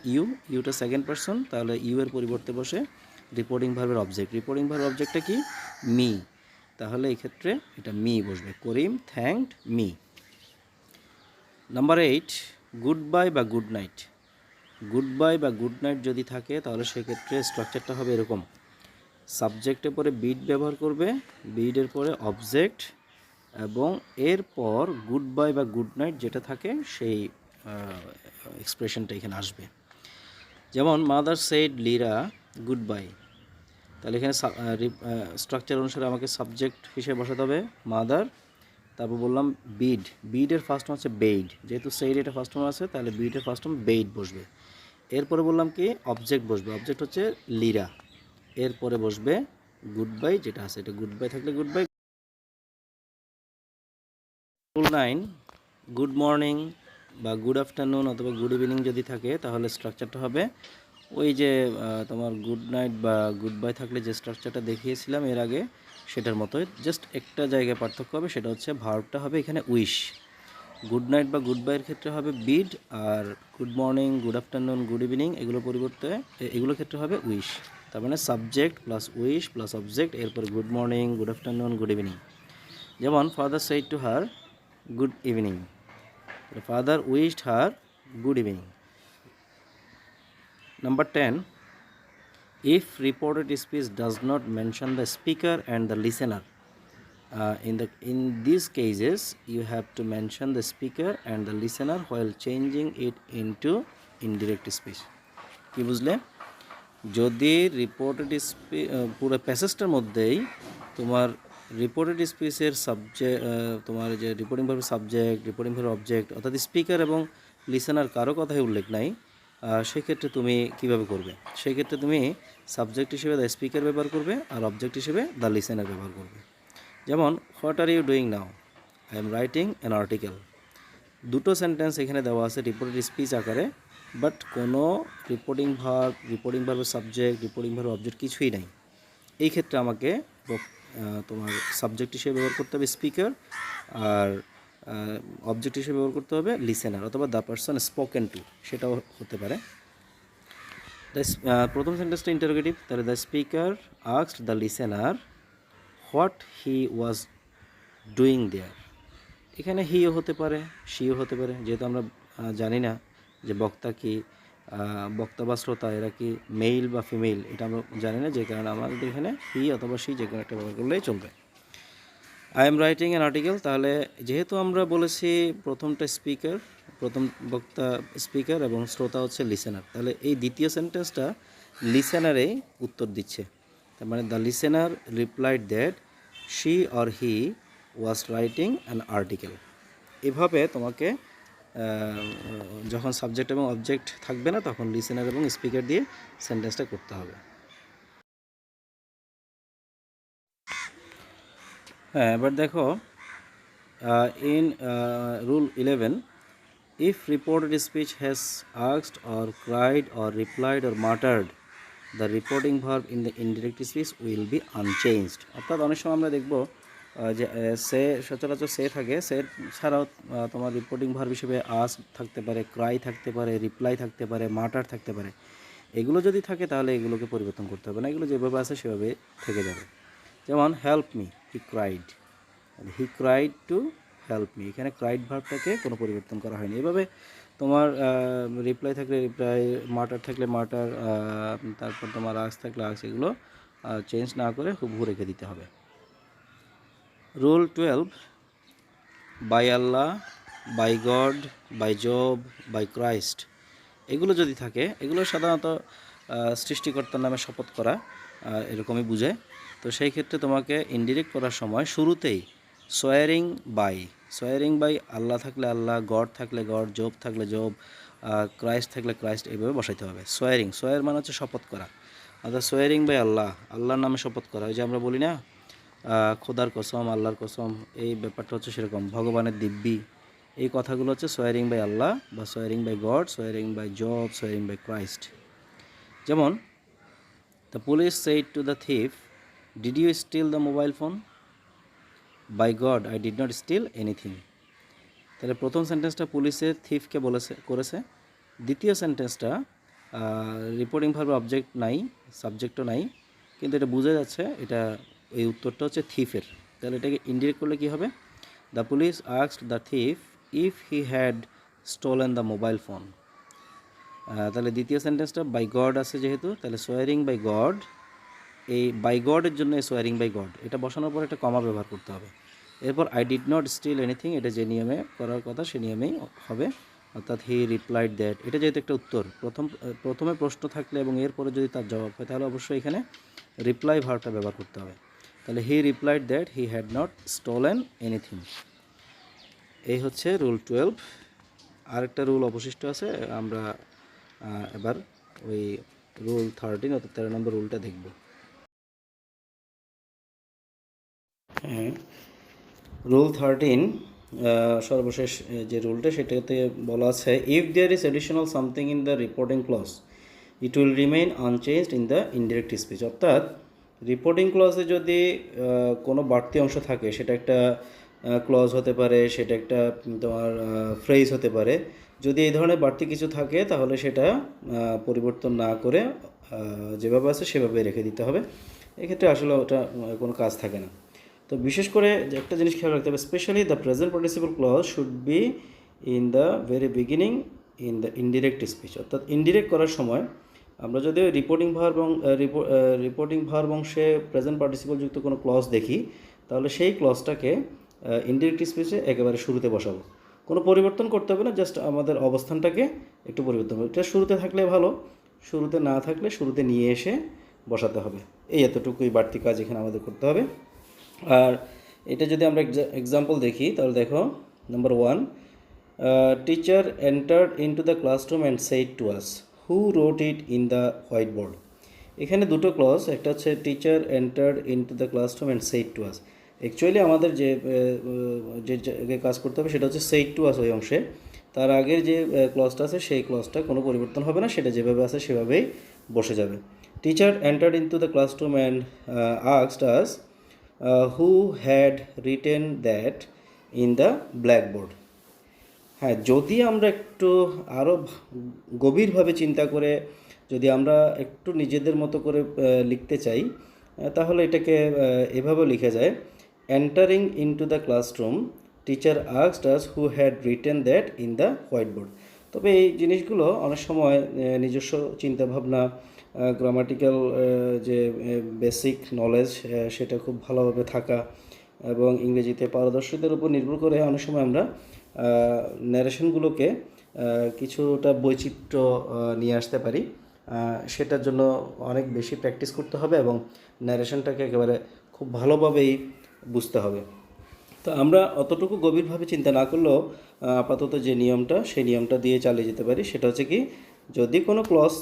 ইউটা সেকেন্ড পারসন, তাহলে ইউ এর পরিবর্তে বসে রিপোর্টিং ভার্বের অবজেক্ট, রিপোর্টিং ভার্বের অবজেক্টটা কি মি, তাহলে এই ক্ষেত্রে এটা মি বসবে, Karim thanked me. Number 8, goodbye বা গুড নাইট। গুড বাই বা গুড নাইট যদি থাকে তাহলে সেক্ষেত্রে স্ট্রাকচারটা হবে এরকম, সাবজেক্টের পরে বিড ব্যবহার করবে, বিডের পরে অবজেক্ট, এবং এরপর গুড বাই বা গুড নাইট যেটা থাকে সেই এক্সপ্রেশনটা এখানে আসবে। যেমন mother said Lira good bye, তাহলে এখানে স্ট্রাকচার অনুসারে আমাকে সাবজেক্ট হিসেবে বসাতে হবে মাদার, তারপর বললাম বিডের ফার্স্ট ফর্ম হচ্ছে বেইড, যেহেতু সেইড এটা ফার্স্ট ফর্ম আছে তাহলে বিডের ফার্স্ট ফর্ম বেইড বসবে। এরপরে বললাম কি অবজেক্ট বসবে, অবজেক্ট হচ্ছে লিরা, এরপরে বসবে গুড বাই যেটা আছে, এটা গুড বাই থাকলে good bye. Rule 9, good morning বা গুড আফটারনুন অথবা গুড ইভিনিং যদি থাকে তাহলে স্ট্রাকচারটা হবে ওই যে তোমার গুড নাইট বা গুড বাই থাকলে যে স্ট্রাকচারটা দেখিয়েছিলাম এর আগে সেটার মতোই, জাস্ট একটা জায়গায় পার্থক্য হবে, সেটা হচ্ছে ভার্বটা হবে এখানে উইশ। গুড নাইট বা গুড বাইয়ের ক্ষেত্রে হবে বিড, আর good morning, good afternoon, good evening এগুলোর পরিবর্তে এগুলোর ক্ষেত্রে হবে উইশ। তার মানে subject plus wish plus object, এরপরে good morning, good afternoon, good evening. যেমন father said to her good evening, father wished her good evening. Number 10, if reported speech does not mention the speaker and the listener, in these cases you have to mention the speaker and the listener while changing it into indirect speech. কি বুঝলে? যদি reported পুরো প্যাসেজটার মধ্যেই তোমার reported স্পিচের subject, তোমার যে reporting ভার্বের subject, reporting ভার্বের অবজেক্ট অর্থাৎ স্পিকার এবং লিসেনার কারো কথাই উল্লেখ নাই, সেক্ষেত্রে তুমি কিভাবে করবে? সেক্ষেত্রে তুমি সাবজেক্ট হিসেবে দ্য স্পিকার ব্যবহার করবে আর অবজেক্ট হিসেবে দ্য লিসেনার ব্যবহার করবে। যেমন what are you doing now, I am writing an article. দুটো সেন্টেন্স এখানে দেওয়া আছে রিপোর্টেড স্পিচ আকারে, বাট কোনো রিপোর্টিং ভার্বের সাবজেক্ট, রিপোর্টিং ভার্বের অবজেক্ট কিছুই নাই। এই ক্ষেত্রে আমাকে তোমার সাবজেক্ট হিসেবে ব্যবহার করতে হবে স্পিকার, আর অবজেক্ট হিসেবে ব্যবহার করতে হবে লিসেনার অথবা দ্য পারসন স্পোকেন টু, সেটাও হতে পারে। প্রথম সেন্টেন্সটা ইন্টারোগেটিভ, তাহলে the speaker asked the listener what he was doing there. এখানে হিও হতে পারে, শিও হতে পারে, যেহেতু আমরা জানি না যে বক্তা কি, বক্তা বা শ্রোতা এরা কি মেল বা ফিমেল, এটা আমরা জানি না, যে কারণে আমাদের এখানে হি অথবা শি যে কোনো একটা ব্যবহার করলেই চলবে। I am writing an article, তাহলে যেহেতু আমরা বলেছি প্রথমটা স্পিকার, প্রথম বক্তা স্পিকার এবং শ্রোতা হচ্ছে লিসেনার, তাহলে এই দ্বিতীয় সেন্টেন্সটা লিসেনারেই উত্তর দিচ্ছে। তার মানে the listener replied that she or he was writing an article. এভাবে তোমাকে যখন সাবজেক্ট এবং অবজেক্ট থাকবে না তখন লিসেনার এবং স্পিকার দিয়ে সেন্টেন্সটা করতে হবে। হ্যাঁ, এবার দেখো in rule 11, if reported speech has asked or cried or replied or muttered, the reporting verb in the indirect speech will be unchanged. অর্থাৎ অনেক সময় আমরা দেখব যে সে সচরাচর সে থাকে, সে ছাড়াও তোমার রিপোর্টিং ভার্ব হিসেবে আস্ক থাকতে পারে, ক্রাই থাকতে পারে, রিপ্লাই থাকতে পারে, মাটার থাকতে পারে। এগুলো যদি থাকে তাহলে এগুলোকে পরিবর্তন করতে হবে না, এগুলো যেভাবে আছে সেভাবে থেকে যাবে। যেমন help me, he cried to help me, এখানে ক্রাইড ভার্বটাকে কোনো পরিবর্তন করা হয়নি। এভাবে তোমার রিপ্লাই থাকলে রিপ্লাই, মাটার থাকলে মাটার, তারপর তোমার আক্স থাকলে আক্স, এগুলো চেঞ্জ না করে হুবহু রেখে দিতে হবে। Rule 12, by Allah, by God, by Jove, by Christ, এগুলো যদি থাকে, এগুলো সাধারণত সৃষ্টিকর্তার নামে শপথ করা এরকমই বুঝায়। তো সেই ক্ষেত্রে তোমাকে ইনডিরেক্ট করার সময় শুরুতেই সোয়ারিং বাই আল্লাহ থাকলে আল্লাহ, গড থাকলে গড, জব থাকলে জব, ক্রাইস্ট থাকলে ক্রাইস্ট, এইভাবে বসাইতে হবে। সোয়ার মানে হচ্ছে শপথ করা, অর্থাৎ সোয়ারিং বাই আল্লাহ, আল্লাহর নামে শপথ করা। ওই যে আমরা বলি না খোদার কসম, আল্লাহর কসম, এই ব্যাপারটা হচ্ছে সেরকম, ভগবানের দিব্যি, এই কথাগুলো হচ্ছে সোয়ারিং বাই আল্লাহ বা swearing by God, swearing by Job, swearing by Christ. যেমন the police said to the thief, did you steal the mobile phone? By God I did not steal anything. তাহলে প্রথম সেন্টেন্সটা পুলিশে থিফকে করেছে। দ্বিতীয় সেন্টেন্সটা রিপোর্টিং ভার্ব অবজেক্ট নাই, সাবজেক্টও নাই, কিন্তু এটা বোঝা যাচ্ছে এটা এই উত্তরটা হচ্ছে থিফের। তাহলে এটাকে ইনডিরেক্ট করলে কী হবে? The police asked the thief if he had stolen the mobile phone. তাহলে দ্বিতীয় সেন্টেন্সটা বাই গড আছে যেহেতু, তাহলে সোয়ারিং বাই গড, এই বাই গডের জন্য সোয়ারিং বাই গড এটা বসানোর পর একটা কমা ব্যবহার করতে হবে। এরপর I did not steal anything, এটা যে নিয়মে করার কথা সে নিয়মেই হবে, অর্থাৎ হি রিপ্লাইড দ্যাট, এটা যেহেতু একটা উত্তর, প্রথমে প্রশ্ন থাকলে এবং এরপরে যদি তার জবাব হয় তাহলে অবশ্যই এখানে রিপ্লাই ভার্বটা ব্যবহার করতে হবে। তাহলে হি replied that he had not stolen anything. এই হচ্ছে রুল 12। আরেকটা রুল অবশিষ্ট আছে, আমরা এবার ওই রুল 13 অর্থাৎ 13 নম্বর রুলটা দেখব। হ্যাঁ, রুল 13 সর্বশেষ যে রুলটা সেটাতে বলা আছে, if there is additional something in the reporting clause it will remain unchanged in the indirect speech. অর্থাৎ রিপোর্টিং ক্লজে যদি কোনো বাড়তি অংশ থাকে, সেটা একটা ক্লজ হতে পারে, সেটা একটা তোমার ফ্রেজ হতে পারে, যদি এই ধরনের বাড়তি কিছু থাকে তাহলে সেটা পরিবর্তন না করে যেভাবে আছে সেভাবে রেখে দিতে হবে। এক্ষেত্রে আসলে ওটা কোনো কাজ থাকে না। তো বিশেষ করে একটা জিনিস খেয়াল রাখতে হবে, specially the present participle clause should be in the very beginning in the indirect speech. অর্থাৎ ইনডিরেক্ট করার সময় আমরা যদি রিপোর্টিং ভার্ব অংশে প্রেজেন্ট পার্টিসিপল যুক্ত কোনো ক্লজ দেখি তাহলে সেই ক্লজটাকে ইনডিরেক্ট স্পিচে একেবারে শুরুতে বসাবো, কোনো পরিবর্তন করতে হবে না, জাস্ট আমাদের অবস্থানটাকে একটু পরিবর্তন হবে। এটা শুরুতে থাকলে ভালো, শুরুতে না থাকলে শুরুতে নিয়ে এসে বসাতে হবে। এই এতটুকুই বাড়তি কাজ এখানে আমাদের করতে হবে। আর এটা যদি আমরা এক্সাম্পল দেখি তাহলে দেখো, number 1, teacher entered into the classroom and said to us, who wrote it in the white board. এখানে দুটো ক্লজ, একটা হচ্ছে teacher entered into the classroom and said to us. Actually আমাদের যে কাজ করতে হবে সেটা হচ্ছে সেইড টু আস ওই অংশে। তার আগের যে ক্লজটা আছে সেই ক্লজটা কোনো পরিবর্তন হবে না, সেটা যেভাবে আছে সেভাবেই বসে যাবে। Teacher entered into the classroom and asked us who had written that in the blackboard. হ্যাঁ, যদি আমরা একটু আরও গভীরভাবে চিন্তা করে যদি আমরা একটু নিজেদের মতো করে লিখতে চাই তাহলে এটাকে এভাবে লিখা যায়, entering into the classroom teacher asked us who had written that in the white board. তবে এই জিনিসগুলো অনেক সময় নিজস্ব চিন্তাভাবনা, গ্রামাটিক্যাল যে বেসিক নলেজ সেটা খুব ভালোভাবে থাকা এবং ইংরেজিতে পারদর্শিতার উপর নির্ভর করে অনেক সময় আমরা ন্যারেশনগুলোকে কিছুটা বৈচিত্র্য নিয়ে আসতে পারি। সেটার জন্য অনেক বেশি প্র্যাকটিস করতে হবে এবং ন্যারেশনটাকে একেবারে খুব ভালোভাবেই বুঝতে হবে। তো আমরা অতটুকু গভীরভাবে চিন্তা না করলেও আপাতত যে নিয়মটা সেই নিয়মটা দিয়ে চালিয়ে যেতে পারি। সেটা হচ্ছে কি, যদি কোনো ক্লজ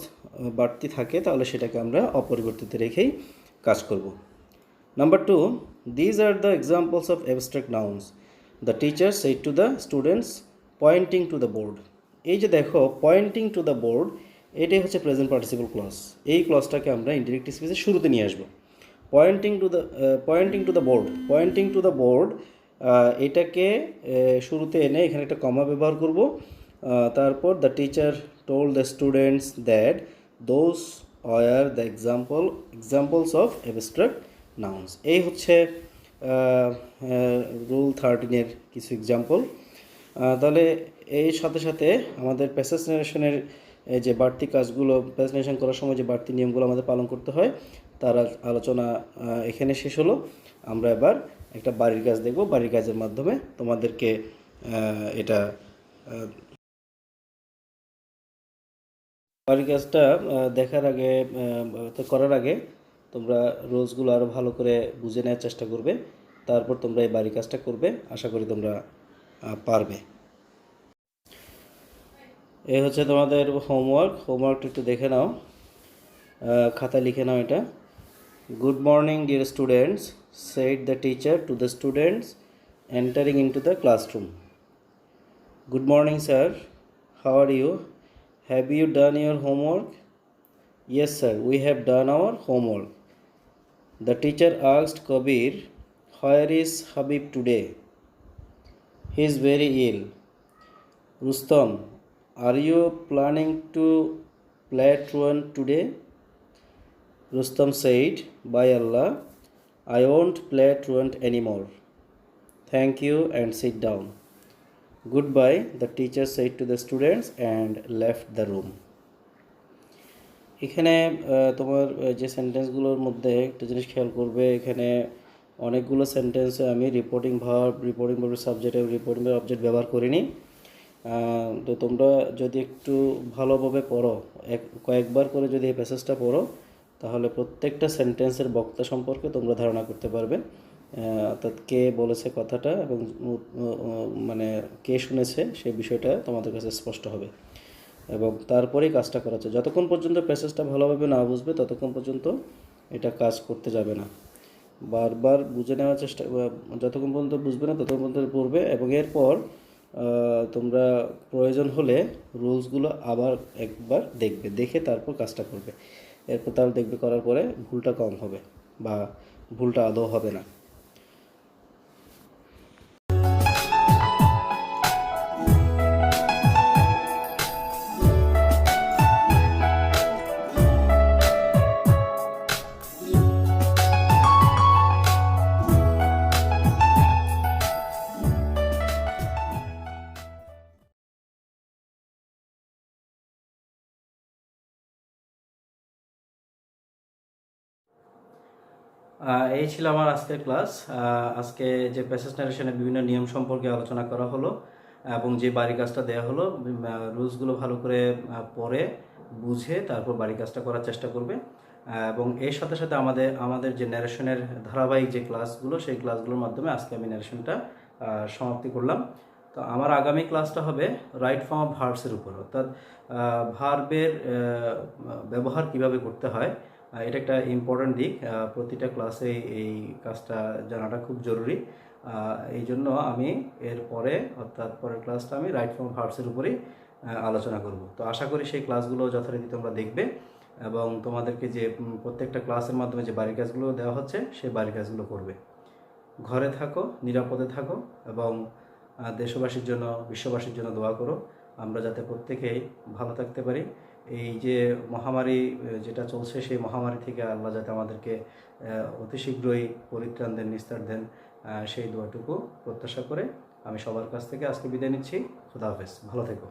বাড়তি থাকে তাহলে সেটাকে আমরা অপরিবর্তিত রেখেই কাজ করব। Number 2, these are the examples of abstract nouns. The teacher said to the students, pointing to the board. এই যে দেখো পয়েন্টিং টু দ্য বোর্ড, এটাই হচ্ছে প্রেজেন্ট পার্টিসিপল ক্লজ। এই ক্লজটাকে আমরা ইনডিরেক্ট স্পিচের শুরুতে নিয়ে আসবো। Pointing to the board, pointing to the board, এটাকে শুরুতে এনে এখানে একটা কমা ব্যবহার করব। তারপর the teacher told the students that those are the examples of abstract nouns. এই হচ্ছে রুল 13-এর কিছু এক্সাম্পল। তাহলে এই সাথে সাথে আমাদের প্যাসেজ নারেশনের যে বাড়তি কাজগুলো, প্যাসেজ নারেশন করার সময় যে বাড়তি নিয়মগুলো আমাদের পালন করতে হয় তার আলোচনা এখানে শেষ হলো। আমরা এবার একটা বাড়ির কাজ দেখব। বাড়ির কাজের মাধ্যমে তোমাদেরকে এটা বাড়ির কাজটা দেখার আগে করার আগে তোমরা রোলসগুলো আরও ভালো করে বুঝে নেওয়ার চেষ্টা করবে, তারপর তোমরা এই বাড়ির কাজটা করবে। আশা করি তোমরা পারবে। এই হচ্ছে তোমাদের হোমওয়ার্কটা একটু দেখে নাও, খাতায় লিখে নাও এটা। Good morning dear students, said the teacher to the students entering into the classroom. Good morning sir, how are you? Have you done your homework? Yes sir, we have done our homework. The teacher asked Kabir, where is Habib today? He is very ill. Rustam, are you planning to play truant today? Rustam said, by Allah, I won't play truant anymore. Thank you and sit down. Goodbye, the teacher said to the students and left the room. এখানে তোমার যে সেন্টেন্সগুলোর মধ্যে একটা জিনিস খেয়াল করবে, এখানে অনেকগুলো সেন্টেন্সে আমি রিপোর্টিং ভার্ব সাবজেক্ট এবং রিপোর্টিং ভার্ব অবজেক্ট ব্যবহার করিনি। তো তোমরা যদি একটু ভালোভাবে পড়ো, কয়েকবার করে যদি এই প্যাসেজটা পড়ো, তাহলে প্রত্যেকটা সেন্টেন্সের বক্তা সম্পর্কে তোমরা ধারণা করতে পারবে, অর্থাৎ কে বলেছে কথাটা এবং মানে কে শুনেছে সেই বিষয়টা তোমাদের কাছে স্পষ্ট হবে এবং তারপরেই কাজটা করা হচ্ছে। যতক্ষণ পর্যন্ত প্যাসেজটা ভালোভাবে না বুঝবে ততক্ষণ পর্যন্ত এটা কাজ করতে যাবে না। বারবার বুঝে নেওয়ার চেষ্টা, যতক্ষণ পর্যন্ত বুঝবে না ততক্ষণ পর্যন্ত পড়বে এবং এরপর তোমরা প্রয়োজন হলে রুলসগুলো আবার একবার দেখবে, দেখে তারপর কাজটা করবে। এরপর তাহলে দেখবে করার পরে ভুলটা কম হবে বা ভুলটা আদৌ হবে না। এই ছিল আমার আজকের ক্লাস। আজকে যে প্যাসেজ নারেশনের বিভিন্ন নিয়ম সম্পর্কে আলোচনা করা হলো এবং যে বাড়ি কাজটা দেওয়া হলো, রুলসগুলো ভালো করে পড়ে বুঝে তারপর বাড়ি কাজটা করার চেষ্টা করবে এবং এর সাথে সাথে আমাদের যে ন্যারেশনের ধারাবাহিক যে ক্লাসগুলো, সেই ক্লাসগুলোর মাধ্যমে আজকে আমি ন্যারেশনটা সমাপ্তি করলাম। তো আমার আগামী ক্লাসটা হবে রাইট ফর্ম অফ ভার্বসের উপর, অর্থাৎ ভার্বের ব্যবহার কিভাবে করতে হয়। এটা একটা ইম্পর্ট্যান্ট দিক, প্রতিটা ক্লাসে এই কাজটা জানাটা খুব জরুরি। এই জন্য আমি অর্থাৎ পরের ক্লাসটা আমি রাইট ফর্ম ভার্বসের উপরেই আলোচনা করব। তো আশা করি সেই ক্লাসগুলো যথারীতি তোমরা দেখবে এবং তোমাদেরকে যে প্রত্যেকটা ক্লাসের মাধ্যমে যে বাড়ির কাজগুলো দেওয়া হচ্ছে সেই বাড়ির কাজগুলো করবে। ঘরে থাকো, নিরাপদে থাকো এবং দেশবাসীর জন্য, বিশ্ববাসীর জন্য দোয়া করো, আমরা যাতে প্রত্যেকেই ভালো থাকতে পারি। এই যে মহামারী যেটা চলছে, সেই মহামারী থেকে আল্লাহ যাতে আমাদেরকে অতি শীঘ্রই পরিত্রাণ দেন, নিস্তার দেন, সেই দোয়াটুকু প্রত্যাশা করে আমি সবার কাছ থেকে আজকে বিদায় নিচ্ছি। খুদা হাফেজ, ভালো থেকো।